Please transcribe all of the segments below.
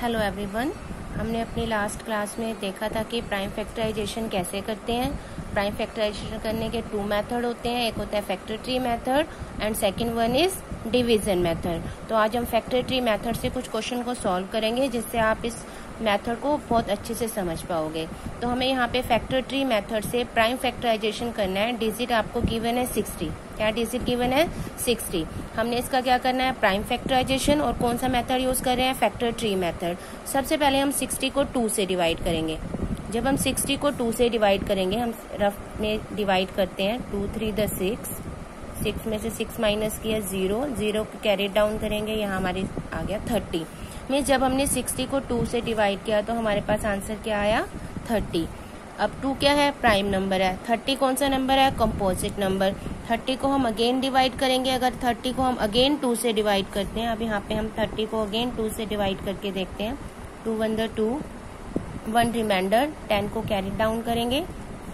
Hello everyone. हमने अपनी last class में देखा था कि प्राइम फैक्टराइजेशन कैसे करते हैं। प्राइम फैक्टराइजेशन करने के 2 मेथड होते हैं, एक होता है factor tree method and second one is division method. तो आज हम फैक्टर ट्री मेथड से कुछ क्वेश्चन को सॉल्व करेंगे जिससे आप इस मेथड को बहुत अच्छे से समझ पाओगे। तो हमें यहाँ पे फैक्टर ट्री मेथड से प्राइम फैक्टराइजेशन करना है। डिजिट आपको गिवन है 60। क्या डिजिट गिवन है 60। हमने इसका क्या करना है, प्राइम फैक्टराइजेशन, और कौन सा मेथड यूज कर रहे हैं, फैक्टर ट्री मेथड। सबसे पहले हम 60 को 2 से डिवाइड करेंगे। जब हम 60 को 2 से डिवाइड करेंगे, हम रफ में डिवाइड करते हैं 2 3 द 6 में से 6 माइनस किया 0 को कैरी डाउन करेंगे, यहाँ हमारे आ गया 30 में। जब हमने 60 को 2 से डिवाइड किया तो हमारे पास आंसर क्या आया, 30। अब 2 क्या है, प्राइम नंबर है। 30 कौन सा नंबर है, कंपोजिट नंबर। 30 को हम अगेन डिवाइड करेंगे। अगर 30 को हम अगेन 2 से डिवाइड करते हैं, अब यहाँ पे हम 30 को अगेन 2 से डिवाइड करके देखते हैं। 2 1 द 2, 1 रिमाइंडर, 10 को कैरी डाउन करेंगे,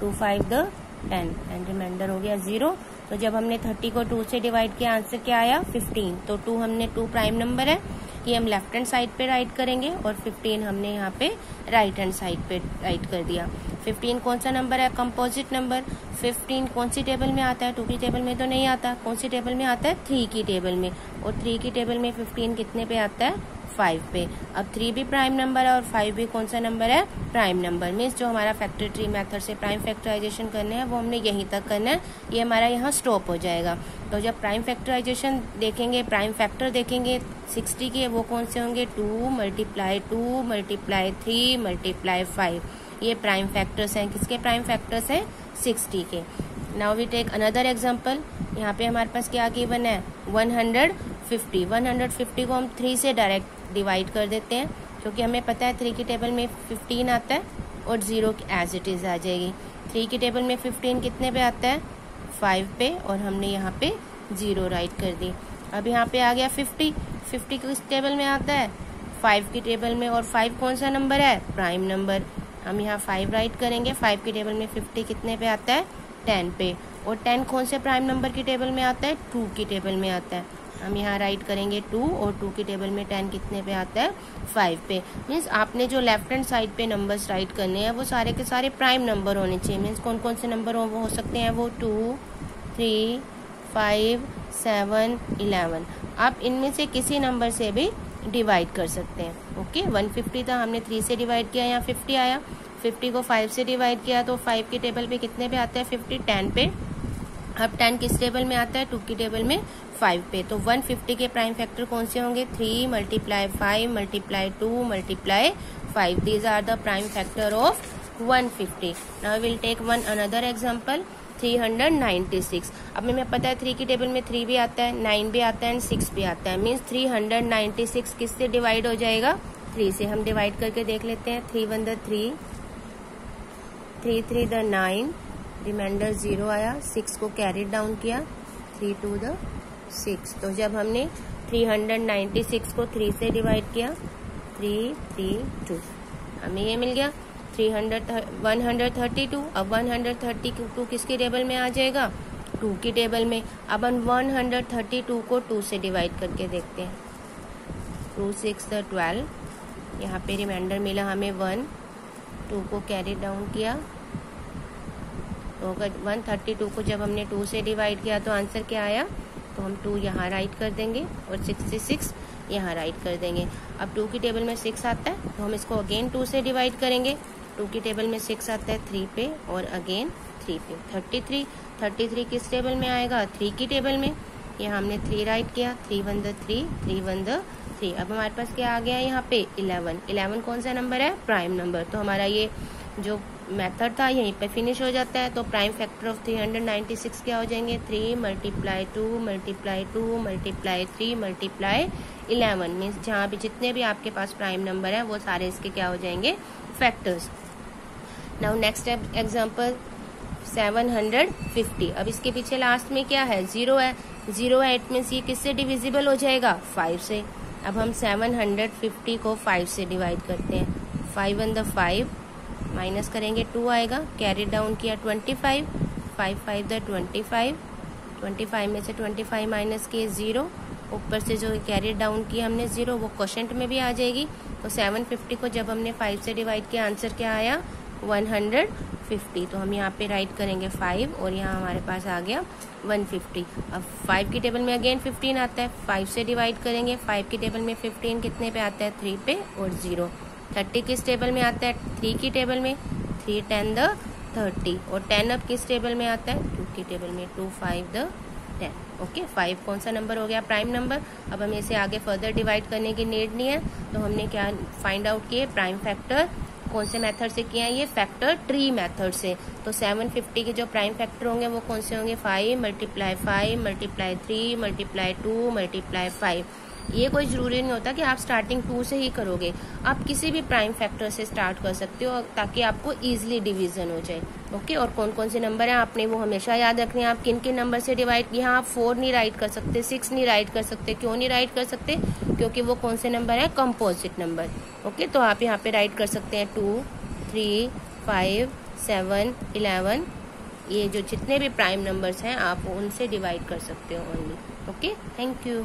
2 5 द 10 एंड रिमाइंडर हो गया 0। तो जब हमने 30 को 2 से डिवाइड किया, आंसर क्या आया, 15। तो 2 प्राइम नंबर है, ये हम लेफ्ट हैंड साइड पे राइट करेंगे, और 15 हमने यहाँ पे राइट हैंड साइड पे राइट कर दिया। 15 कौन सा नंबर है, कंपोजिट नंबर। 15 कौन सी टेबल में आता है, 2 की टेबल में तो नहीं आता। कौन सी टेबल में आता है, 3 की टेबल में। और 3 की टेबल में 15 कितने पे आता है, 5 पे। अब 3 भी प्राइम नंबर है और 5 भी कौन सा नंबर है, प्राइम नंबर। मीन्स जो हमारा फैक्टर ट्री मेथड से प्राइम फैक्टराइजेशन करने हैं वो हमने यहीं तक करना है, ये हमारा यहाँ स्टॉप हो जाएगा। तो जब प्राइम फैक्टराइजेशन देखेंगे, प्राइम फैक्टर देखेंगे 60 के, वो कौन से होंगे, 2 मल्टीप्लाई 2 मल्टीप्लाई 3 मल्टीप्लाई 5। ये प्राइम फैक्टर्स हैं। किसके प्राइम फैक्टर्स हैं, 60 के। Now we take another example. यहाँ पे हमारे पास क्या गिवन है, 150। 150 को हम 3 से डायरेक्ट डिवाइड कर देते हैं, क्योंकि हमें पता है 3 की टेबल में 15 आता है और 0 एज इट इज आ जाएगी। 3 की टेबल में 15 कितने पे आता है, 5 पे, और हमने यहाँ पे 0 राइट कर दी। अब यहाँ पे आ गया 50। 50 किस टेबल में आता है, 5 की टेबल में, और 5 कौन सा नंबर है, प्राइम नंबर। हम यहाँ 5 राइट करेंगे। 5 की टेबल में 50 कितने पे आता है, 10 पे, और 10 कौन से प्राइम नंबर की टेबल में आता है, 2 की टेबल में आता है। हम यहाँ राइट करेंगे 2, और 2 की टेबल में 10 कितने पे आता है, 5 पे। मीन्स आपने जो लेफ्ट हैंड साइड पे नंबर्स राइट करने हैं वो सारे के सारे प्राइम नंबर होने चाहिए। मीन्स कौन कौन से नंबर हो सकते हैं वो, 2 3 5 7 11। आप इनमें से किसी नंबर से भी डिवाइड कर सकते हैं। ओके, 150 था, हमने 3 से डिवाइड किया, यहाँ 50 आया। 50 को 5 से डिवाइड किया तो 5 की टेबल पे कितने पे आता है, 50, 10 पे। अब 10 किस टेबल में आता है, 2 की टेबल में 5 पे। तो 150 के प्राइम फैक्टर कौन से होंगे, 3 multiply 5 multiply 2 multiply 5। These are the prime factor of 150। Now will take one another example, 396। अब हमें पता है 3 की टेबल में 3 भी आता है, 9 भी आता है एंड 6 भी आता है। मीन्स 396 किससे डिवाइड हो जाएगा, 3 से। हम डिवाइड करके देख लेते हैं। 3 1 द 3, 3 3 द 9, रिमाइंडर 0 आया। 6 को कैरी डाउन किया, 3 2 द 6। तो जब हमने 396 को 3 से डिवाइड किया, 3 3 2, हमें ये मिल गया 132। अब 132 किसकी टेबल में आ जाएगा, 2 की टेबल में। अब हम 132 को 2 से डिवाइड करके देखते हैं। 2 6 द 12, यहाँ पे रिमाइंडर मिला हमें 1, 2 को कैरी डाउन किया। तो अगर 132 को जब हमने 2 से डिवाइड किया तो आंसर क्या आया, तो हम 2 यहाँ राइट कर देंगे और 66 यहाँ राइट कर देंगे। अब 2 की टेबल में 6 आता है तो हम इसको अगेन 2 से डिवाइड करेंगे। 2 की टेबल में 6 आता है 3 पे, और अगेन 3 पे। 33 किस टेबल में आएगा, 3 की टेबल में। यहाँ हमने 3 राइट किया, 3 1 द 3, 3 1 द 3। अब हमारे पास क्या आ गया यहाँ पे, 11। 11 कौन सा नंबर है, प्राइम नंबर। तो हमारा ये जो मेथड था यहीं पे फिनिश हो जाता है। तो प्राइम फैक्टर ऑफ 396 क्या हो जाएंगे, 3 multiply 2 multiply 2 multiply 3 multiply 11। Means जहाँ भी जितने भी आपके पास प्राइम नंबर है वो सारे इसके क्या हो जाएंगे, फैक्टर्स। Now next example 750। अब इसके पीछे लास्ट में क्या है, 0 है। 0 है, इट मीन्स ये किससे डिविजिबल हो जाएगा, 5 से। अब हम 750 को 5 से डिवाइड करते हैं। 5 1 द 5, माइनस करेंगे 2 आएगा, कैरी डाउन किया 25, 5 5 द 25, 25 में से 25 माइनस किए 0, ऊपर से जो कैरी डाउन की हमने 0 वो क्वोशेंट में भी आ जाएगी। तो 750 को जब हमने 5 से डिवाइड किया आंसर क्या आया 150। तो हम यहाँ पे राइट करेंगे 5 और यहाँ हमारे पास आ गया 150। अब 5 की टेबल में अगेन 15 आता है, 5 से डिवाइड करेंगे। 5 की टेबल में 15 कितने पे आता है 3 पे और 0। 30 किस टेबल में आता है 3 की टेबल में, 3 10 द 30। और 10 अब किस टेबल में आता है 2 की टेबल में, 2 5 द 10। ओके 5 कौन सा नंबर हो गया प्राइम नंबर। अब हमें इसे आगे फर्दर डिवाइड करने की नीड नहीं है। तो हमने क्या फाइंड आउट किए प्राइम फैक्टर कौन से मेथड से किया है, ये फैक्टर ट्री मेथड से। तो 750 के जो प्राइम फैक्टर होंगे वो कौन से होंगे 5 मल्टीप्लाई 5 मल्टीप्लाई 3 मल्टीप्लाई 2 मल्टीप्लाई 5। ये कोई जरूरी नहीं होता कि आप स्टार्टिंग 2 से ही करोगे, आप किसी भी प्राइम फैक्टर से स्टार्ट कर सकते हो ताकि आपको इजीली डिवीजन हो जाए। ओके और कौन कौन से नंबर हैं आपने वो हमेशा याद रखने हैं। आप किन किन नंबर से डिवाइड, यहाँ आप 4 नहीं राइट कर सकते, 6 नहीं राइट कर सकते। क्यों नहीं राइट कर सकते, क्योंकि वो कौन से नंबर है कंपोजिट नंबर। ओके तो आप यहाँ पे राइट कर सकते हैं 2 3 5 7 11। ये जो जितने भी प्राइम नंबर्स हैं आप उनसे डिवाइड कर सकते हो ओनली। Okay thank you.